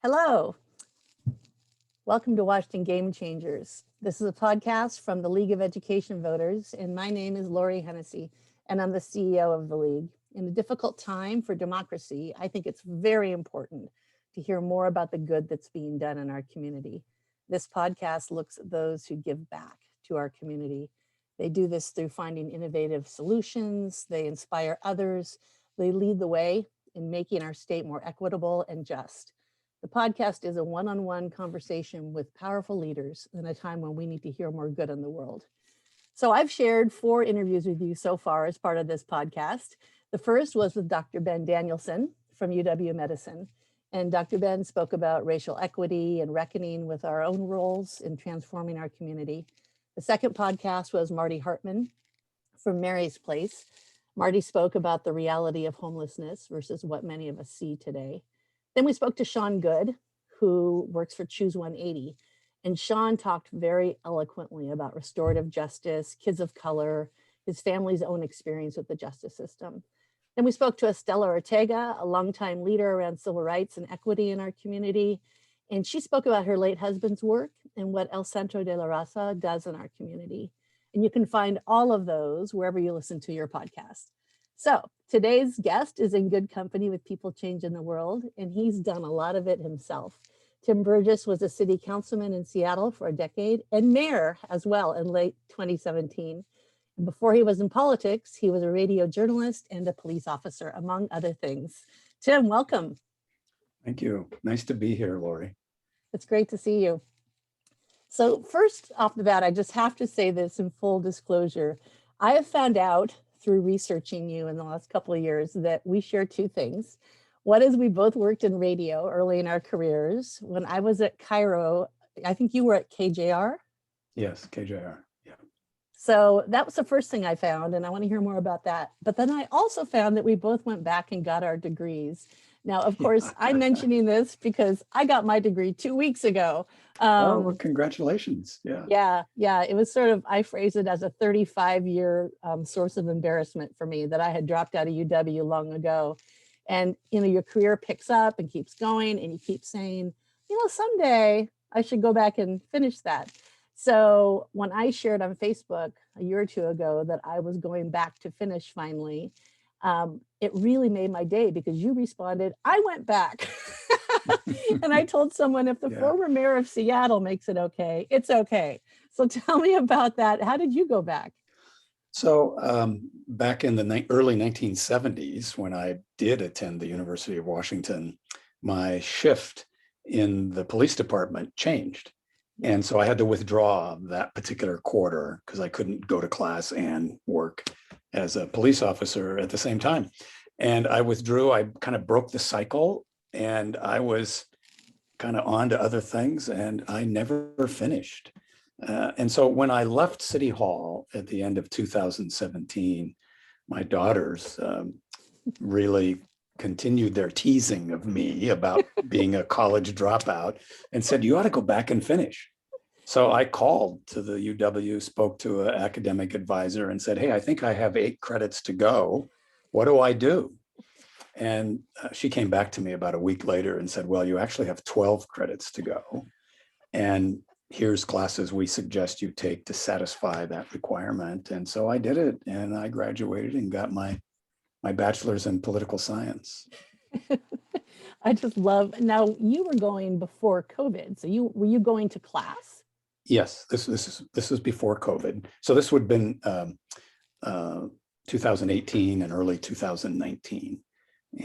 Hello, welcome to Washington Game Changers. This is a podcast from the League of Education Voters, and my name is Lauri Hennessey, and I'm the CEO of the League. In a difficult time for democracy, I think it's very important to hear more about the good that's being done in our community. This podcast looks at those who give back to our community. They do this through finding innovative solutions, they inspire others, they lead the way in making our state more equitable and just. The podcast is a one-on-one conversation with powerful leaders in a time when we need to hear more good in the world. So I've shared 4 interviews with you so far as part of this podcast. The first was with Dr. Ben Danielson from UW Medicine. And Dr. Ben spoke about racial equity and reckoning with our own roles in transforming our community. The second podcast was Marty Hartman from Mary's Place. Marty spoke about the reality of homelessness versus what many of us see today. Then we spoke to Sean Good, who works for Choose 180. And Sean talked very eloquently about restorative justice, kids of color, his family's own experience with the justice system. Then we spoke to Estela Ortega, a longtime leader around civil rights and equity in our community. And she spoke about her late husband's work and what El Centro de la Raza does in our community. And you can find all of those wherever you listen to your podcast. So today's guest is in good company with people changing the world, and he's done a lot of it himself. Tim Burgess was a city councilman in Seattle for a decade and mayor as well in late 2017. And before he was in politics, he was a radio journalist and a police officer, among other things. Tim, welcome. Thank you. Nice to be here, Lauri. It's great to see you. So first off the bat, I just have to say this in full disclosure. I have found out through researching you in the last couple of years that we share 2 things. One is we both worked in radio early in our careers. When I was at Cairo, I think you were at KJR? Yes, KJR, yeah. So that was the first thing I found, and I want to hear more about that. But then I also found that we both went back and got our degrees. Now, of course, I'm mentioning this because I got my degree 2 weeks ago. Well, congratulations. Yeah. Yeah. It was sort of, I phrase it as a 35-year source of embarrassment for me that I had dropped out of UW long ago. And, your career picks up and keeps going, and you keep saying, someday I should go back and finish that. So when I shared on Facebook a year or 2 ago that I was going back to finish finally, it really made my day because you responded, I went back. And I told someone, if the former mayor of Seattle makes it okay, it's okay. So tell me about that. How did you go back? So back in the early 1970s, when I did attend the University of Washington, my shift in the police department changed. And so I had to withdraw that particular quarter because I couldn't go to class and work as a police officer at the same time. And I withdrew. I kind of broke the cycle, and I was kind of on to other things, and I never finished. And so when I left City Hall at the end of 2017, my daughters really continued their teasing of me about being a college dropout and said, you ought to go back and finish. So I called to the UW, spoke to an academic advisor and said, hey, I think I have 8 credits to go. What do I do? And she came back to me about a week later and said, well, you actually have 12 credits to go. And here's classes we suggest you take to satisfy that requirement. And so I did it, and I graduated and got my bachelor's in political science. I just love, now you were going before COVID. So were you going to class? Yes, this was before COVID. So this would have been 2018 and early 2019.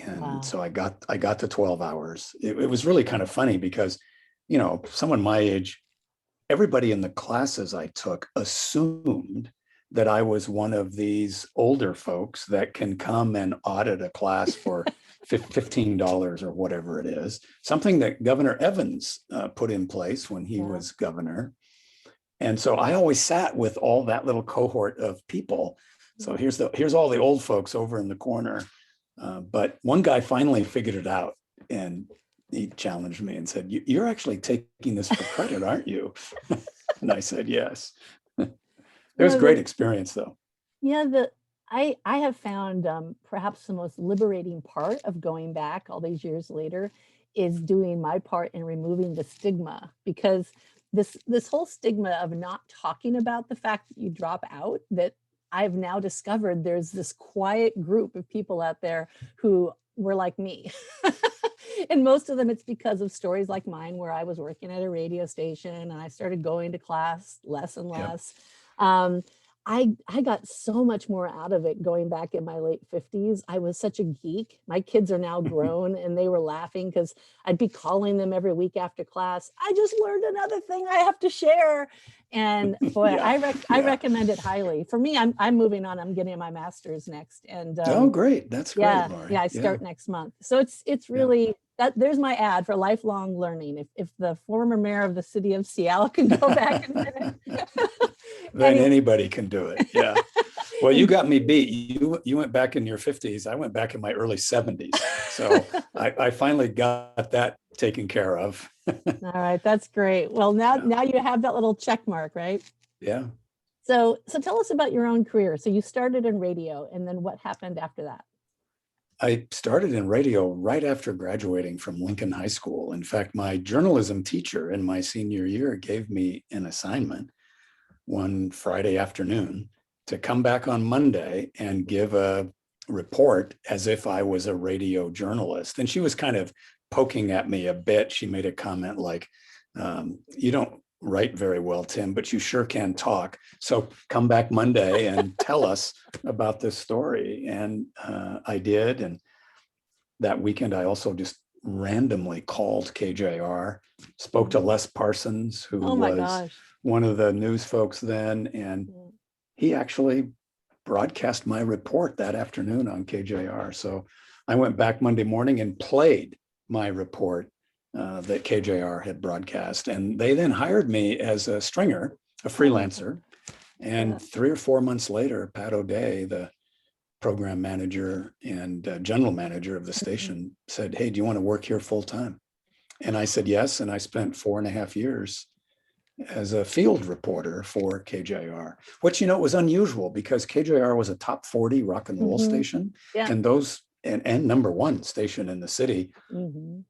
And wow. So I got to 12 hours. It was really kind of funny because, someone my age, everybody in the classes I took assumed that I was one of these older folks that can come and audit a class for $15 or whatever it is, something that Governor Evans put in place when he was governor. And so I always sat with all that little cohort of people. So here's all the old folks over in the corner. But one guy finally figured it out, and he challenged me and said, you're actually taking this for credit, aren't you? And I said, yes. It was a great experience, though. Yeah, I have found perhaps the most liberating part of going back all these years later is doing my part in removing the stigma, because this whole stigma of not talking about the fact that you drop out, that I've now discovered there's this quiet group of people out there who were like me. And most of them, it's because of stories like mine, where I was working at a radio station and I started going to class less and Yep. less. Um, I got so much more out of it going back in my late 50s. I was such a geek. My kids are now grown and they were laughing because I'd be calling them every week after class. I just learned another thing I have to share. And boy, Yeah. I Yeah. recommend it highly. For me, I'm moving on. I'm getting my master's next. And Oh, great. That's great, yeah, Lauri. yeah, I Yeah. start next month. So it's Yeah. really that there's my ad for lifelong learning. If the former mayor of the city of Seattle can go back and finish. Then anybody can do it. Yeah. Well, you got me beat. You went back in your 50s. I went back in my early 70s. So I finally got that taken care of. All right, that's great. Well, now you have that little check mark, right? Yeah. So tell us about your own career. So you started in radio, and then what happened after that? I started in radio right after graduating from Lincoln High School. In fact, my journalism teacher in my senior year gave me an assignment one Friday afternoon to come back on Monday and give a report as if I was a radio journalist. And she was kind of poking at me a bit. She made a comment like, you don't write very well, Tim, but you sure can talk. So come back Monday and tell us about this story. And I did. And that weekend, I also just randomly called KJR, spoke to Les Parsons, who Oh my was gosh. one of the news folks then. And he actually broadcast my report that afternoon on KJR. So I went back Monday morning and played my report that KJR had broadcast. And they then hired me as a stringer, a freelancer. And 3 or 4 months later, Pat O'Day, the program manager and general manager of the station, said, "Hey, do you want to work here full time?" And I said yes. And I spent 4.5 years as a field reporter for KJR, which, was unusual because KJR was a top 40 rock and roll station. Yeah. And and number one station in the city. Mm-hmm.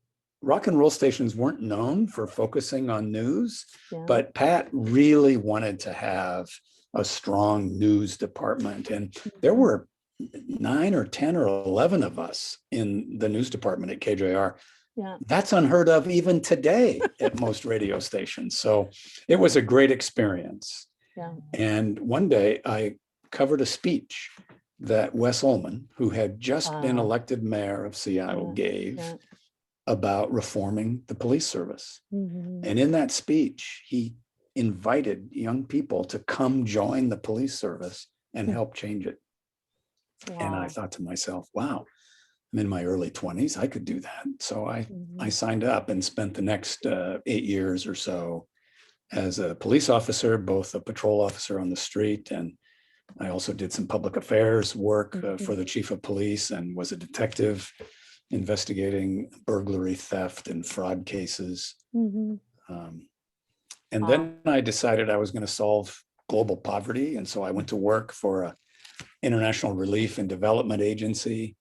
Rock and roll stations weren't known for focusing on news, Yeah. but Pat really wanted to have a strong news department. And there were 9 or 10 or 11 of us in the news department at KJR. Yeah. That's unheard of even today at most radio stations. So it was a great experience. Yeah. And one day I covered a speech that Wes Ullman, who had just been elected mayor of Seattle, gave about reforming the police service. Mm-hmm. And in that speech, he invited young people to come join the police service and help change it. Wow. And I thought to myself, wow, I'm in my early 20s. I could do that. So I signed up and spent the next 8 years or so as a police officer, both a patrol officer on the street, and I also did some public affairs work for the chief of police and was a detective investigating burglary, theft, and fraud cases. And then I decided I was going to solve global poverty. And so I went to work for an international relief and development agency.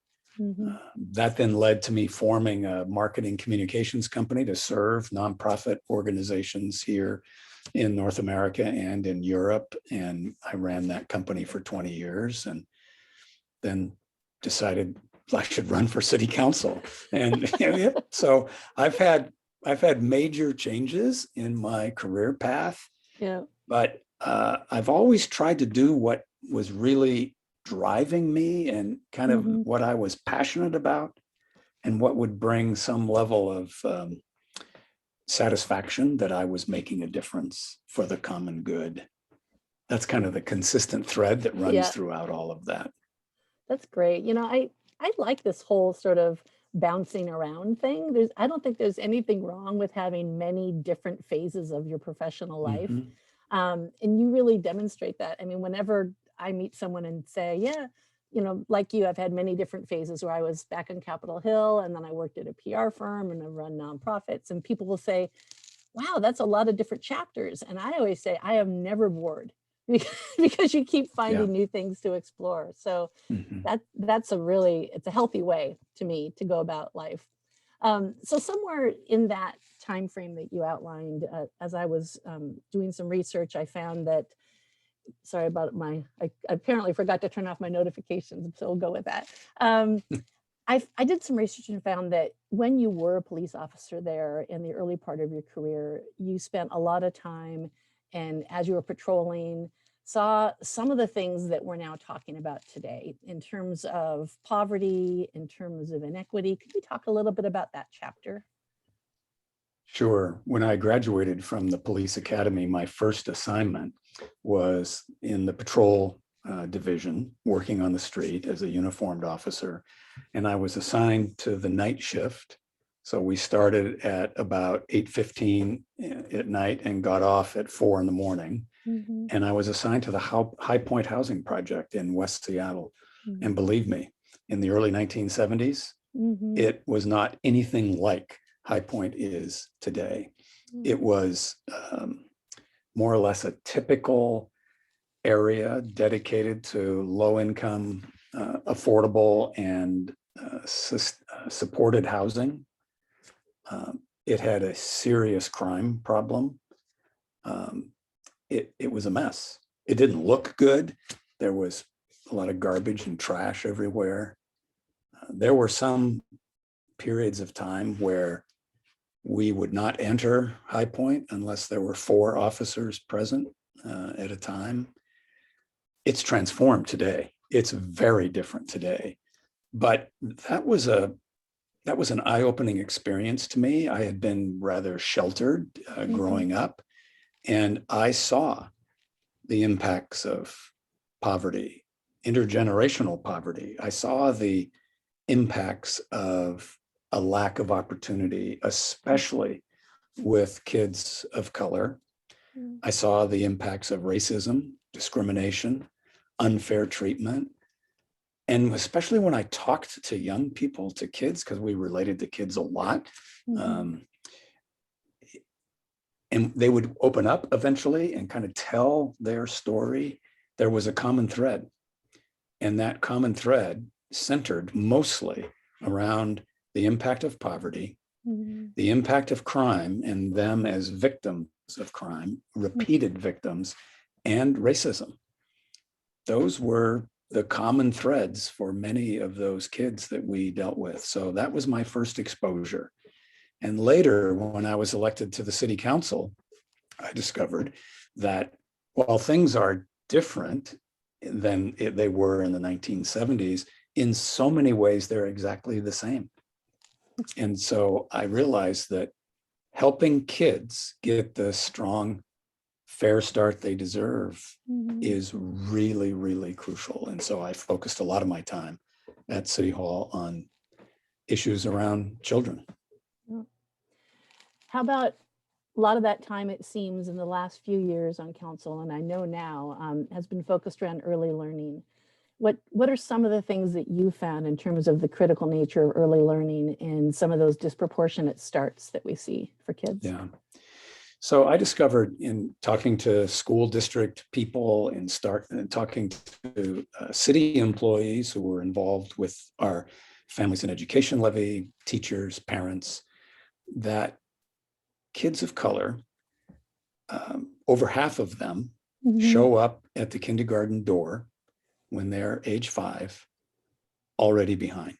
That then led to me forming a marketing communications company to serve nonprofit organizations here in North America and in Europe. And I ran that company for 20 years and then decided I should run for city council. And so I've had major changes in my career path, but I've always tried to do what was really driving me and kind of what I was passionate about and what would bring some level of satisfaction that I was making a difference for the common good. That's kind of the consistent thread that runs throughout all of that. That's great. I like this whole sort of bouncing around thing. I don't think there's anything wrong with having many different phases of your professional life. And you really demonstrate that. I mean, whenever I meet someone and say, like you, I've had many different phases where I was back on Capitol Hill and then I worked at a PR firm and I run nonprofits, and people will say, wow, that's a lot of different chapters. And I always say, I am never bored. because you keep Yeah. finding new things to explore. So Mhm. that's it's a healthy way to me to go about life. So somewhere in that time frame that you outlined, as I was doing some research, I found that, sorry about I apparently forgot to turn off my notifications, so we'll go with that. I did some research and found that when you were a police officer there in the early part of your career, you spent a lot of time, and as you were patrolling, saw some of the things that we're now talking about today in terms of poverty, in terms of inequity. Could you talk a little bit about that chapter? Sure. When I graduated from the police academy, my first assignment was in the patrol division, working on the street as a uniformed officer. And I was assigned to the night shift. So we started at about 8:15 at night and got off at 4 in the morning. Mm-hmm. And I was assigned to the High Point Housing Project in West Seattle. Mm-hmm. And believe me, in the early 1970s, Mm-hmm. it was not anything like High Point is today. It was more or less a typical area dedicated to low income, affordable and supported housing. It had a serious crime problem. It was a mess. It didn't look good. There was a lot of garbage and trash everywhere. There were some periods of time where we would not enter High Point unless there were 4 officers present at a time. It's transformed today. It's very different today. But that was an eye-opening experience to me. I had been rather sheltered growing up, and I saw the impacts of poverty, intergenerational poverty. I saw the impacts of a lack of opportunity, especially with kids of color. I saw the impacts of racism, discrimination, unfair treatment. And especially when I talked to young people, to kids, because we related to kids a lot, and they would open up eventually and kind of tell their story, there was a common thread. And that common thread centered mostly around the impact of poverty, the impact of crime, and them as victims of crime, repeated victims, and racism. Those were the common threads for many of those kids that we dealt with. So that was my first exposure. And later, when I was elected to the city council, I discovered that while things are different than they were in the 1970s, in so many ways, they're exactly the same. And so I realized that helping kids get the strong, fair start they deserve is really, really crucial. And so I focused a lot of my time at City Hall on issues around children. How about a lot of that time, it seems, in the last few years on council, and I know now, has been focused around early learning. What are some of the things that you found in terms of the critical nature of early learning and some of those disproportionate starts that we see for kids? Yeah. So I discovered in talking to school district people and talking to city employees who were involved with our Families in Education levy, teachers, parents, that kids of color, over half of them show up at the kindergarten door when they're age 5, already behind.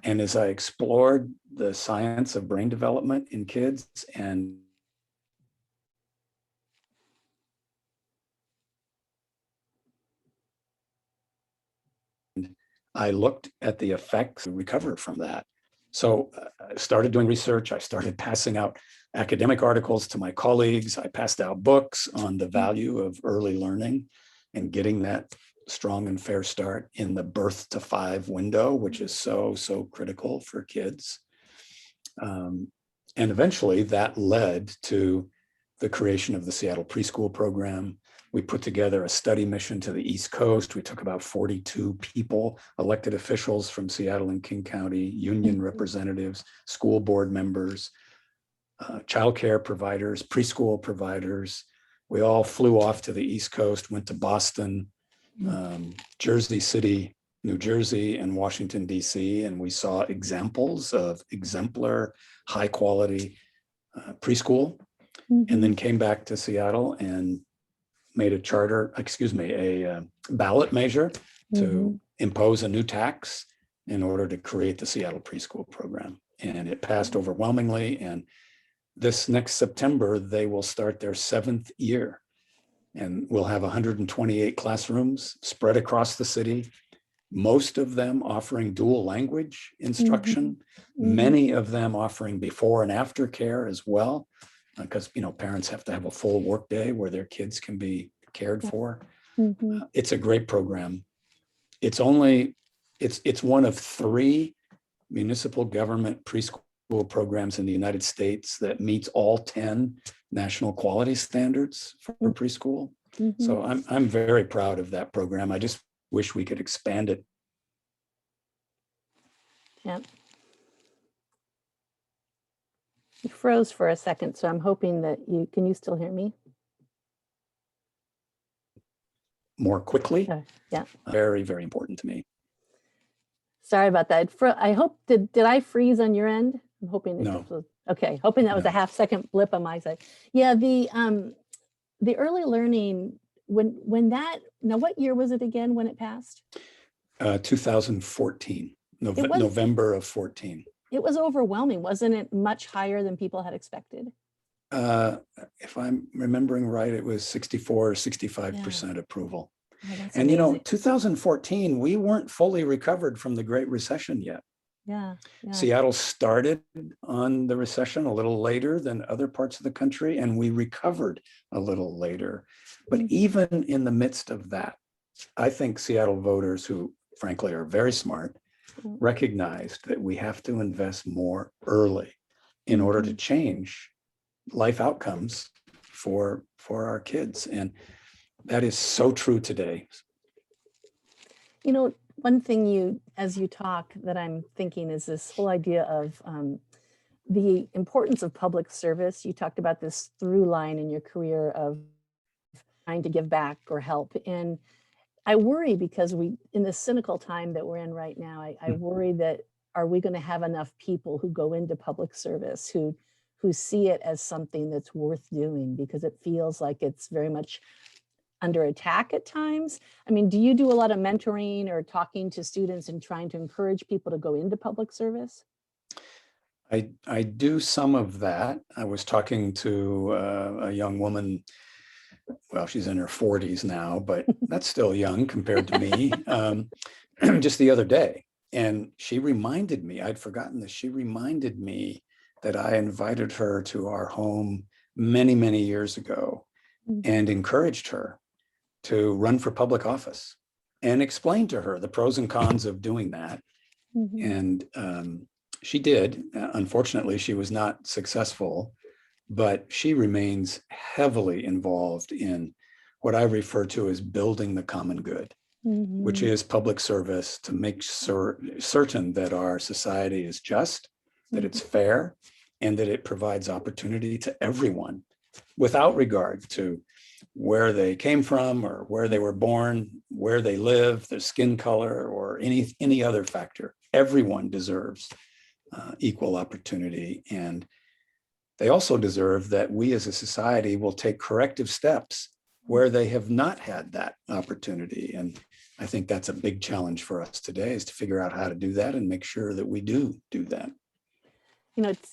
And as I explored the science of brain development in kids, and I looked at the effects to recover from that. So I started doing research. I started passing out academic articles to my colleagues. I passed out books on the value of early learning and getting that strong and fair start in the birth to 5 window, which is so, so critical for kids. And eventually that led to the creation of the Seattle Preschool program. We put together a study mission to the East Coast. We took about 42 people, elected officials from Seattle and King County, union representatives, school board members, childcare providers, preschool providers, we all flew off to the East Coast, went to Boston, Jersey City, New Jersey, and Washington, D.C., and we saw examples of exemplar, high quality preschool, and then came back to Seattle and made a ballot measure to impose a new tax in order to create the Seattle preschool program. And it passed overwhelmingly. And this next September, they will start their 7th year. And we'll have 128 classrooms spread across the city, most of them offering dual language instruction, many of them offering before and after care as well, because parents have to have a full workday where their kids can be cared for. It's a great program. It's one of 3 municipal government preschool programs in the United States that meets all 10 national quality standards for preschool. So I'm very proud of that program. I just wish we could expand it. Yep. You froze for a second, so I'm hoping that can you still hear me? More quickly. Yeah. Very, very important to me. Sorry about that. I hope, did I freeze on your end? I'm hoping No. was okay. Hoping that was a half-second blip on my side. Yeah, the early learning, when that, now what year was it again when it passed? 2014, November of 14. It was overwhelming, wasn't it? Much higher than people had expected. If I'm remembering right, it was 64 or 65% approval. Oh, and amazing. 2014, we weren't fully recovered from the Great Recession yet. Yeah. Seattle started on the recession a little later than other parts of the country, and we recovered a little later. But even in the midst of that, I think Seattle voters, who frankly are very smart, recognized that we have to invest more early in order to change life outcomes for our kids. And that is so true today. One thing as you talk that I'm thinking is this whole idea of the importance of public service. You talked about this through line in your career of trying to give back or help. And I worry because in this cynical time that we're in right now, I worry that are we going to have enough people who go into public service who see it as something that's worth doing, because it feels like it's very much under attack at times. I mean, do you do a lot of mentoring or talking to students and trying to encourage people to go into public service? I do some of that. I was talking to a young woman. Well, she's in her 40s now, but that's still young compared to me, just the other day. And she reminded me, I'd forgotten this, she reminded me that I invited her to our home many, many years ago and encouraged her to run for public office and explained to her the pros and cons of doing that. And she did. Unfortunately, she was not successful, but she remains heavily involved in what I refer to as building the common good, which is public service to make certain that our society is just, that it's fair, and that it provides opportunity to everyone without regard to where they came from or where they were born, where they live, their skin color, or any other factor. Everyone deserves equal opportunity. And they also deserve that we as a society will take corrective steps where they have not had that opportunity. And I think that's a big challenge for us today, is to figure out how to do that and make sure that we do that.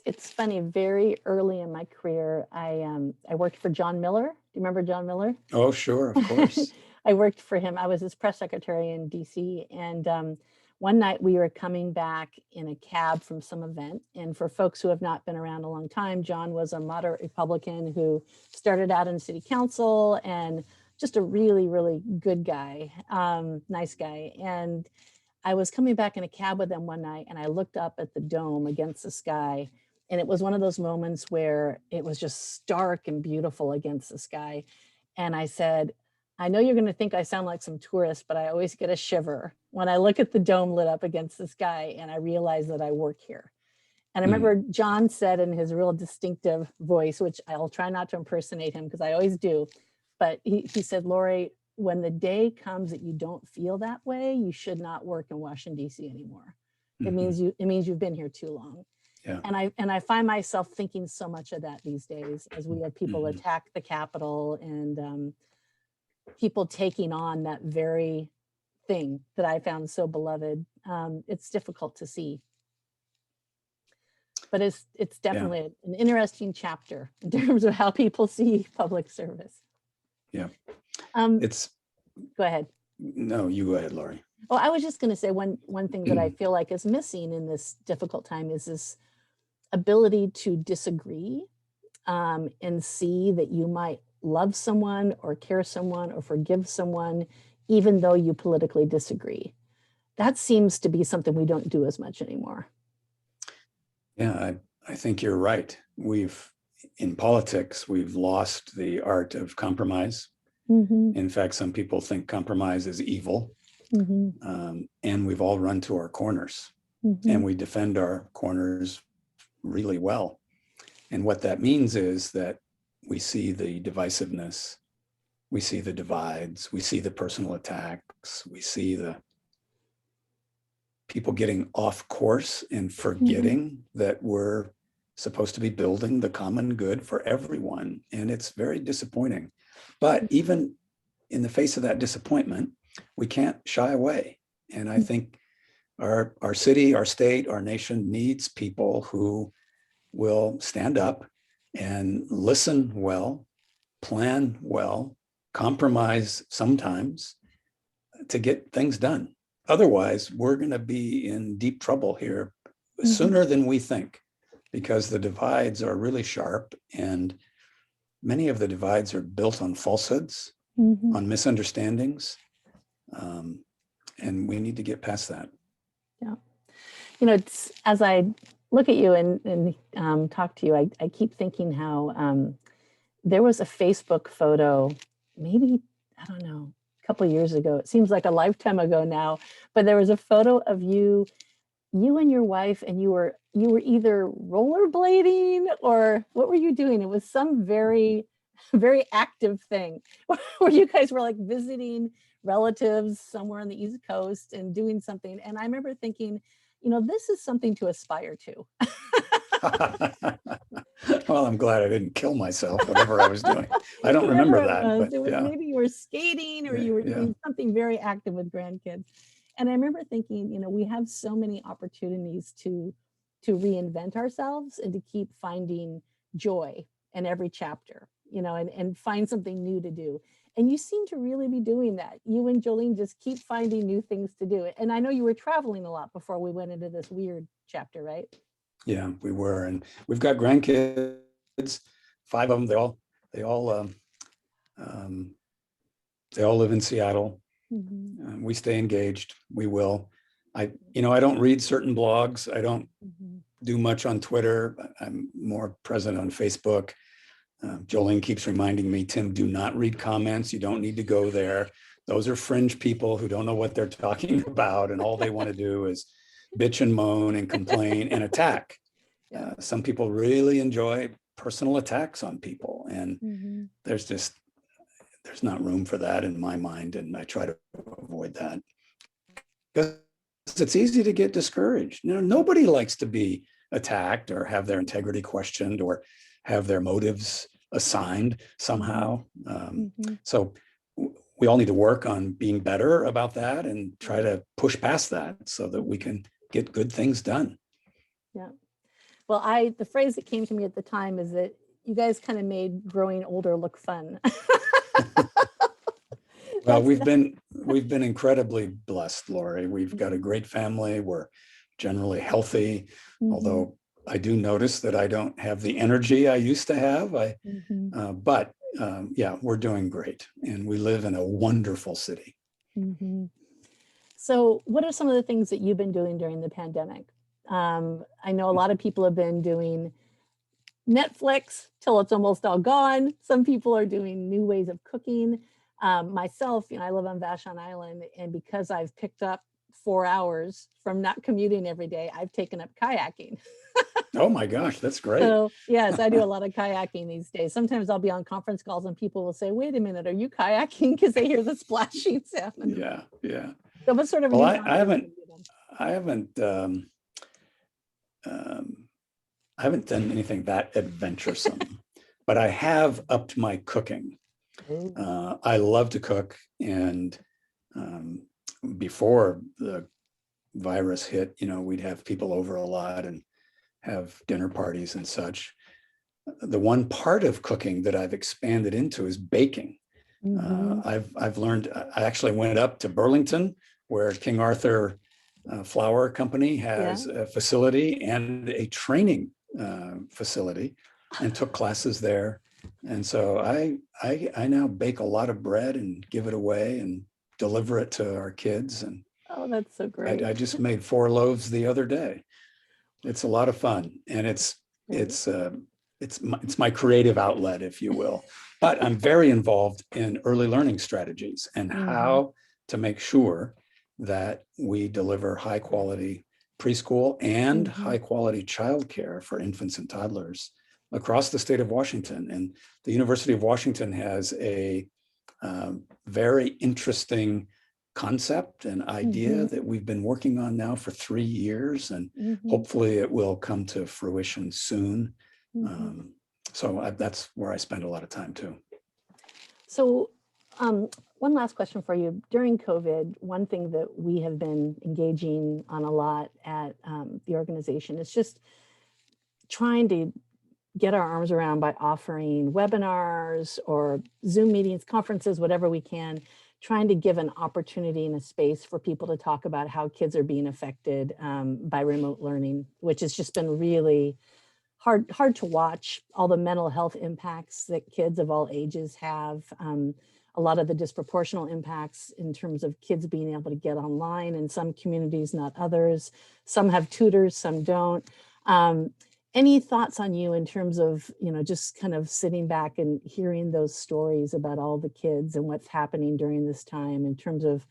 It's funny, very early in my career, I worked for John Miller. Do you remember John Miller? Oh, sure, of course. I worked for him. I was his press secretary in DC. And one night we were coming back in a cab from some event. And for folks who have not been around a long time, John was a moderate Republican who started out in city council and just a really, really good guy, nice guy. And I was coming back in a cab with him one night and I looked up at the dome against the sky. And it was one of those moments where it was just stark and beautiful against the sky. And I said, I know you're going to think I sound like some tourist, but I always get a shiver when I look at the dome lit up against the sky and I realize that I work here. And I remember John said in his real distinctive voice, which I'll try not to impersonate him because I always do, but he said, Lauri, when the day comes that you don't feel that way, you should not work in Washington, D.C. anymore. It means you've been here too long. Yeah. And I find myself thinking so much of that these days as we have people attack the Capitol and people taking on that very thing that I found so beloved. It's difficult to see. But it's definitely an interesting chapter in terms of how people see public service. Yeah. Go ahead. No, you go ahead, Lauri. Well, I was just going to say one thing that I feel like is missing in this difficult time is this ability to disagree and see that you might love someone or care someone or forgive someone, even though you politically disagree. That seems to be something we don't do as much anymore. Yeah, I think you're right. In politics, we've lost the art of compromise. In fact, some people think compromise is evil. And we've all run to our corners and we defend our corners really well. And what that means is that we see the divisiveness, we see the divides, we see the personal attacks, we see the people getting off course and forgetting that we're supposed to be building the common good for everyone. And it's very disappointing. But even in the face of that disappointment, we can't shy away. And I think our city, our state, our nation needs people who will stand up and listen well, plan well, compromise sometimes to get things done. Otherwise, we're going to be in deep trouble here sooner than we think, because the divides are really sharp and many of the divides are built on falsehoods, on misunderstandings. And we need to get past that. Yeah. You know, as I look at you and talk to you, I keep thinking how there was a Facebook photo, maybe, I don't know, a couple of years ago. It seems like a lifetime ago now, but there was a photo of you and your wife, and you were either rollerblading or what were you doing? It was some very, very active thing where you guys were like visiting relatives somewhere on the East Coast and doing something. And I remember thinking, you know, this is something to aspire to. Well, I'm glad I didn't kill myself, whatever I was doing. I don't remember that. But it was yeah. Maybe you were skating or you were doing something very active with grandkids. And I remember thinking, you know, we have so many opportunities to reinvent ourselves and to keep finding joy in every chapter, you know, and find something new to do. And you seem to really be doing that. You and Jolene just keep finding new things to do. And I know you were traveling a lot before we went into this weird chapter, right? Yeah, we were. And we've got grandkids, 5 of them. They all live in Seattle. We stay engaged. We will. I don't read certain blogs. I don't do much on Twitter. I'm more present on Facebook. Jolene keeps reminding me, Tim, do not read comments. You don't need to go there. Those are fringe people who don't know what they're talking about. And all they want to do is bitch and moan and complain and attack. Some people really enjoy personal attacks on people. And there's not room for that in my mind. And I try to avoid that. Because it's easy to get discouraged. You know, nobody likes to be attacked or have their integrity questioned or have their motives assigned somehow. So we all need to work on being better about that and try to push past that so that we can get good things done. Yeah. Well, the phrase that came to me at the time is that you guys kind of made growing older look fun. Well, we've been incredibly blessed, Lauri. We've got a great family. We're generally healthy, although I do notice that I don't have the energy I used to have. But we're doing great, and we live in a wonderful city. So, what are some of the things that you've been doing during the pandemic? I know a lot of people have been doing Netflix till it's almost all gone. Some people are doing new ways of cooking. Myself, I live on Vashon Island, and because I've picked up 4 hours from not commuting every day, I've taken up kayaking. Oh my gosh, that's great. So yes, I do a lot of kayaking these days. Sometimes I'll be on conference calls and people will say, wait a minute, are you kayaking? Because they hear the splashing sound. Yeah, yeah. So what sort of Well, new I hobbies have haven't, you done? I haven't, um, I haven't done anything that adventuresome, but I have upped my cooking. Ooh. I love to cook, and before the virus hit, we'd have people over a lot and have dinner parties and such. The one part of cooking that I've expanded into is baking. Mhm. I've learned. I actually went up to Burlington, where King Arthur Flour Company Yeah. has a facility and a training facility, and took classes there. And so I now bake a lot of bread and give it away and deliver it to our kids. And Oh, that's so great. I just made 4 loaves the other day. It's a lot of fun, and it's Great. it's uh, it's my creative outlet, if you will. But I'm very involved in early learning strategies and Mhm. how to make sure that we deliver high quality preschool and Mhm. high quality childcare for infants and toddlers across the state of Washington. And the University of Washington has a very interesting concept and idea Mhm. that we've been working on now for 3 years, and Mhm. hopefully it will come to fruition soon. Mhm. Um, that's where I spend a lot of time too. So, one last question for you. During COVID, one thing that we have been engaging on a lot at the organization is just trying to get our arms around by offering webinars or Zoom meetings, conferences, whatever we can, trying to give an opportunity and a space for people to talk about how kids are being affected by remote learning, which has just been really hard to watch. All the mental health impacts that kids of all ages have, a lot of the disproportional impacts in terms of kids being able to get online in some communities, not others. Some have tutors, some don't. Um, any thoughts on you in terms of, just kind of sitting back and hearing those stories about all the kids and what's happening during this time in terms of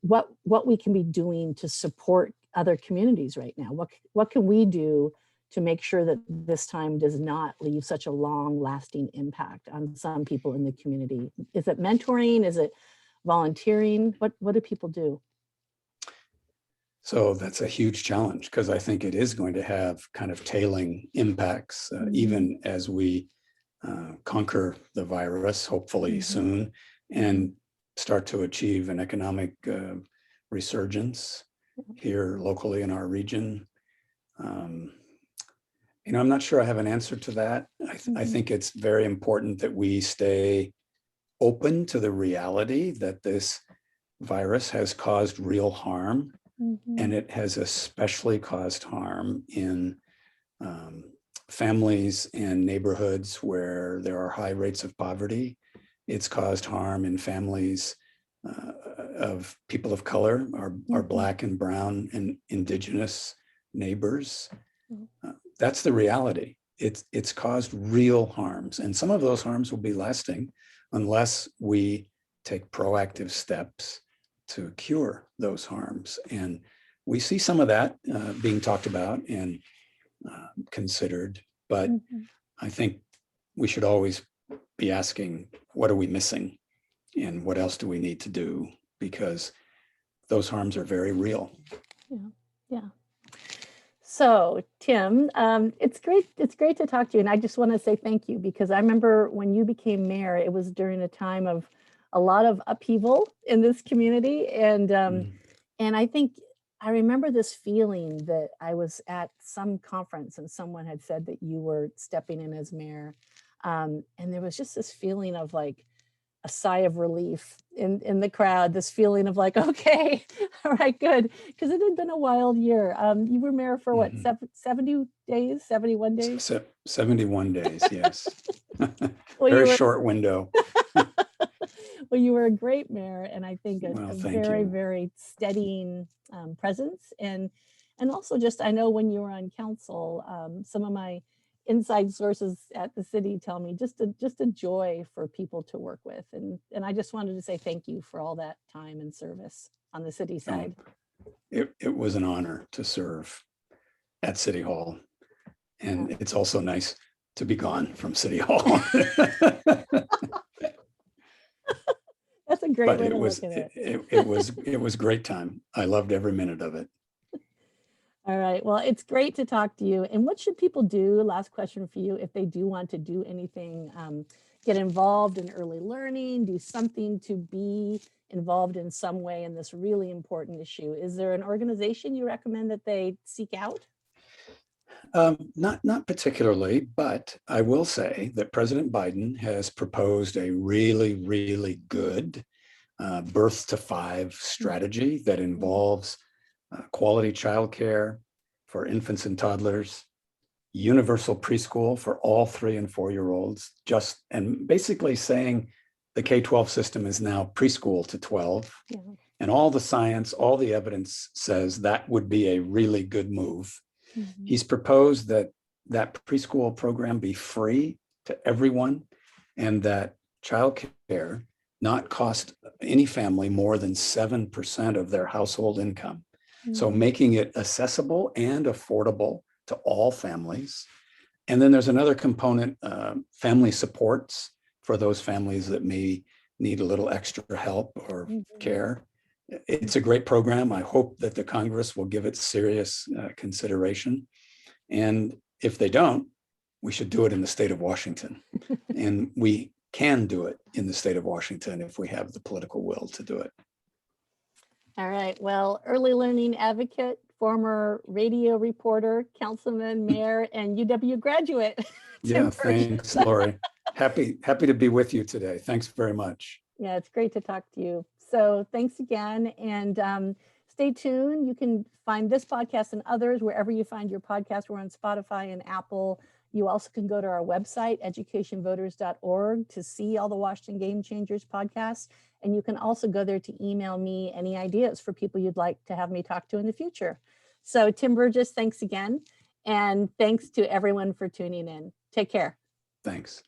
what we can be doing to support other communities right now? What can we do to make sure that this time does not leave such a long lasting impact on some people in the community? Is it mentoring? Is it volunteering? What do people do? So that's a huge challenge, because I think it is going to have kind of tailing impacts, Mhm. even as we conquer the virus, hopefully Mhm. soon, Mhm. and start to achieve an economic resurgence here locally in our region. Um, I'm not sure I have an answer to that. I Mhm. think it's very important that we stay open to the reality that this virus has caused real harm, and Mhm. it has especially caused harm in um, families and neighborhoods where there are high rates of poverty. It's caused harm in families of people of color, our Mhm. Black and brown and indigenous neighbors. Mhm. That's the reality. It's caused real harms, and some of those harms will be lasting unless we take proactive steps to cure those harms. And we see some of that being talked about and considered, but Mhm. I think we should always be asking, what are we missing, and what else do we need to do? Because those harms are very real. Yeah. Yeah. So, Tim, it's great. It's great to talk to you, and I just want to say thank you because I remember when you became mayor, it was during a time of a lot of upheaval in this community, Mm. and I think I remember this feeling that I was at some conference and someone had said that you were stepping in as mayor, and there was just this feeling of like a sigh of relief in the crowd, this feeling of like, okay, all right, good. Because it had been a wild year. You were mayor for what, Mhm. 70 days, 71 days? 71 days, yes. Well, you Very were short window. well, you were a great mayor, and I think Well, a thank very, you. very steadying presence. And also just I know when you were on council, some of my inside sources at the city tell me just a joy for people to work with. And I just wanted to say thank you for all that time and service on the city Oh, side. it was an honor to serve at City Hall. And it's also nice to be gone from City Hall. That's a great But way it to was, look at it. it was great time. I loved every minute of it. All right. Well, it's great to talk to you. And what should people do? Last question for you. If they do want to do anything, get involved in early learning, do something to be involved in some way in this really important issue. Is there an organization you recommend that they seek out? Not particularly, but I will say that President Biden has proposed a really, really good birth to 5 strategy that involves quality childcare for infants and toddlers, universal preschool for all 3 and 4-year-olds, and basically saying the K-12 system is now preschool to 12. Yeah. And all the science, all the evidence says that would be a really good move. Mhm. He's proposed that preschool program be free to everyone and that childcare not cost any family more than 7% of their household income. So making it accessible and affordable to all families. And then there's another component, family supports for those families that may need a little extra help or care. It's a great program. I hope that the Congress will give it serious consideration. And if they don't, we should do it in the state of Washington. And we can do it in the state of Washington if we have the political will to do it. All right. Well, early learning advocate, former radio reporter, councilman, mayor, and UW graduate. Tim Yeah, thanks, Burgess. Lauri. Happy to be with you today. Thanks very much. Yeah, it's great to talk to you. So thanks again. And stay tuned. You can find this podcast and others wherever you find your podcast. We're on Spotify and Apple. You also can go to our website, educationvoters.org, to see all the Washington Game Changers podcasts. And you can also go there to email me any ideas for people you'd like to have me talk to in the future. So Tim Burgess, thanks again. And thanks to everyone for tuning in. Take care. Thanks.